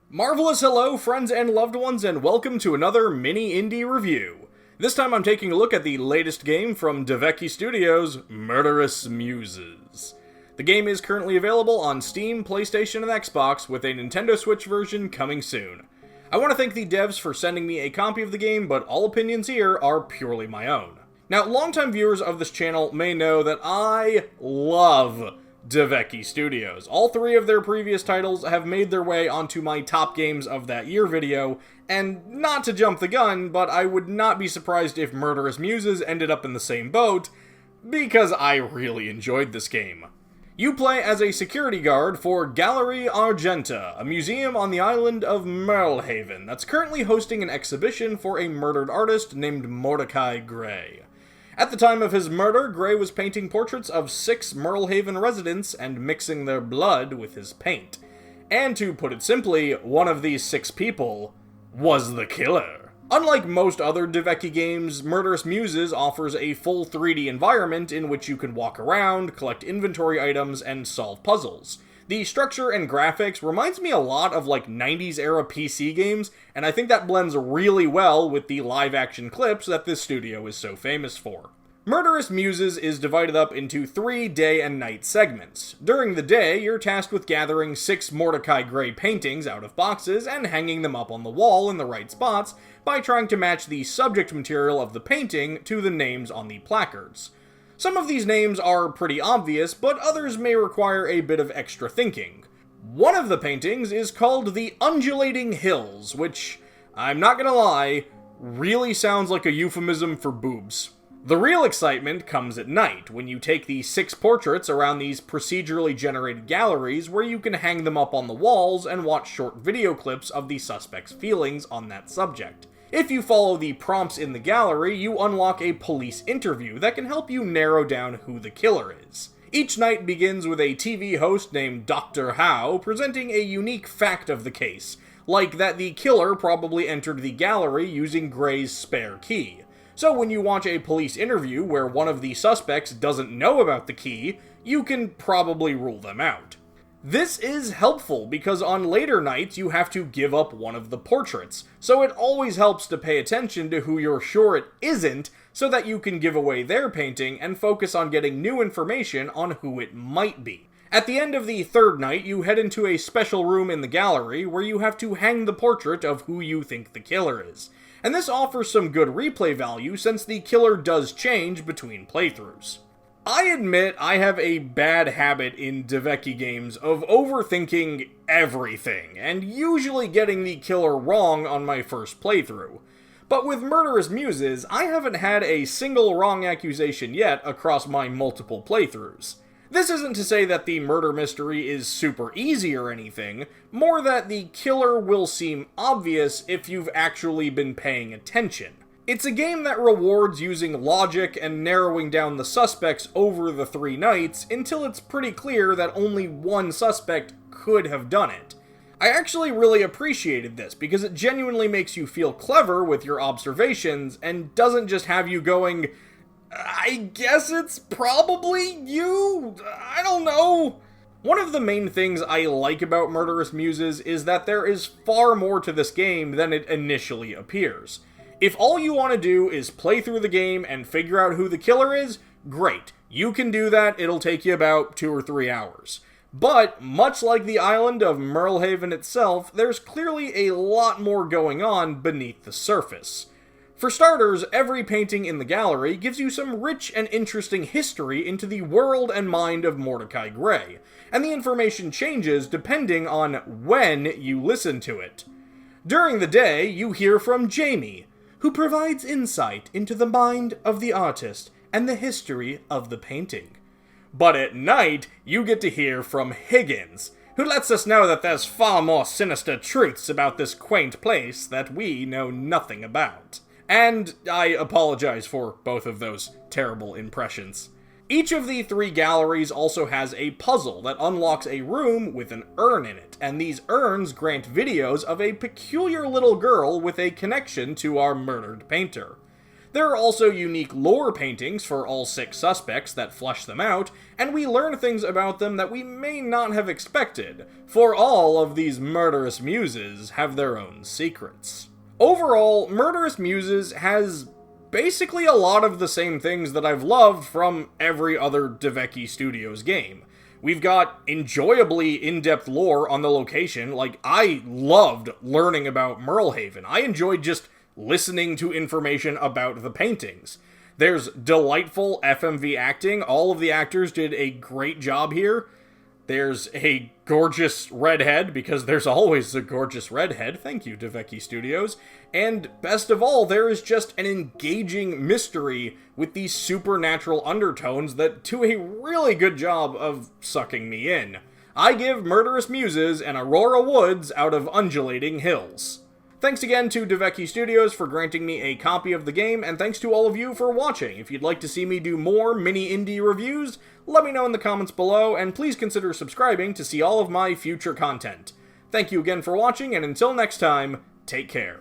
Marvelous hello, friends and loved ones, and welcome to another mini indie review. This time I'm taking a look at the latest game from Devecchi Studios, Murderous Muses. The game is currently available on Steam, PlayStation, and Xbox, with a Nintendo Switch version coming soon. I want to thank the devs for sending me a copy of the game, but all opinions here are purely my own. Now, longtime viewers of this channel may know that I love Devecchi Studios. All three of their previous titles have made their way onto my top games of that year video, and not to jump the gun, but I would not be surprised if Murderous Muses ended up in the same boat, because I really enjoyed this game. You play as a security guard for Gallery Argenta, a museum on the island of Merlehaven that's currently hosting an exhibition for a murdered artist named Mordecai Gray. At the time of his murder, Gray was painting portraits of 6 Merlehaven residents and mixing their blood with his paint. And to put it simply, one of these 6 people was the killer. Unlike most other Devecchi games, Murderous Muses offers a full 3D environment in which you can walk around, collect inventory items, and solve puzzles. The structure and graphics reminds me a lot of 90s era PC games, and I think that blends really well with the live-action clips that this studio is so famous for. Murderous Muses is divided up into 3 day and night segments. During the day, you're tasked with gathering 6 Mordecai Gray paintings out of boxes and hanging them up on the wall in the right spots by trying to match the subject material of the painting to the names on the placards. Some of these names are pretty obvious, but others may require a bit of extra thinking. One of the paintings is called the Undulating Hills, which, I'm not gonna lie, really sounds like a euphemism for boobs. The real excitement comes at night, when you take the 6 portraits around these procedurally generated galleries where you can hang them up on the walls and watch short video clips of the suspect's feelings on that subject. If you follow the prompts in the gallery, you unlock a police interview that can help you narrow down who the killer is. Each night begins with a TV host named Dr. Howe presenting a unique fact of the case, like that the killer probably entered the gallery using Gray's spare key. So when you watch a police interview where one of the suspects doesn't know about the key, you can probably rule them out. This is helpful because on later nights you have to give up one of the portraits, so it always helps to pay attention to who you're sure it isn't so that you can give away their painting and focus on getting new information on who it might be. At the end of the 3rd night, you head into a special room in the gallery where you have to hang the portrait of who you think the killer is. And this offers some good replay value since the killer does change between playthroughs. I admit I have a bad habit in Devecchi games of overthinking everything, and usually getting the killer wrong on my first playthrough. But with Murderous Muses, I haven't had a single wrong accusation yet across my multiple playthroughs. This isn't to say that the murder mystery is super easy or anything, more that the killer will seem obvious if you've actually been paying attention. It's a game that rewards using logic and narrowing down the suspects over the 3 nights until it's pretty clear that only one suspect could have done it. I actually really appreciated this because it genuinely makes you feel clever with your observations and doesn't just have you going, I guess it's probably you? I don't know. One of the main things I like about Murderous Muses is that there is far more to this game than it initially appears. If all you want to do is play through the game and figure out who the killer is, great. You can do that, it'll take you about 2 or 3 hours. But, much like the island of Merlehaven itself, there's clearly a lot more going on beneath the surface. For starters, every painting in the gallery gives you some rich and interesting history into the world and mind of Mordecai Gray, and the information changes depending on when you listen to it. During the day, you hear from Jamie, who provides insight into the mind of the artist and the history of the painting. But at night, you get to hear from Higgins, who lets us know that there's far more sinister truths about this quaint place that we know nothing about. And I apologize for both of those terrible impressions. Each of the 3 galleries also has a puzzle that unlocks a room with an urn in it, and these urns grant videos of a peculiar little girl with a connection to our murdered painter. There are also unique lore paintings for all 6 suspects that flesh them out, and we learn things about them that we may not have expected, for all of these Murderous Muses have their own secrets. Overall, Murderous Muses has basically a lot of the same things that I've loved from every other Deveki Studios game. We've got enjoyably in-depth lore on the location. Like, I loved learning about Merlehaven. I enjoyed just listening to information about the paintings. There's delightful FMV acting. All of the actors did a great job here. There's a gorgeous redhead, because there's always a gorgeous redhead. Thank you, Deveki Studios. And best of all, there is just an engaging mystery with these supernatural undertones that do a really good job of sucking me in. I give Murderous Muses an Aurora Woods out of Undulating Hills. Thanks again to Deveki Studios for granting me a copy of the game, and thanks to all of you for watching. If you'd like to see me do more mini indie reviews, let me know in the comments below, and please consider subscribing to see all of my future content. Thank you again for watching, and until next time, take care.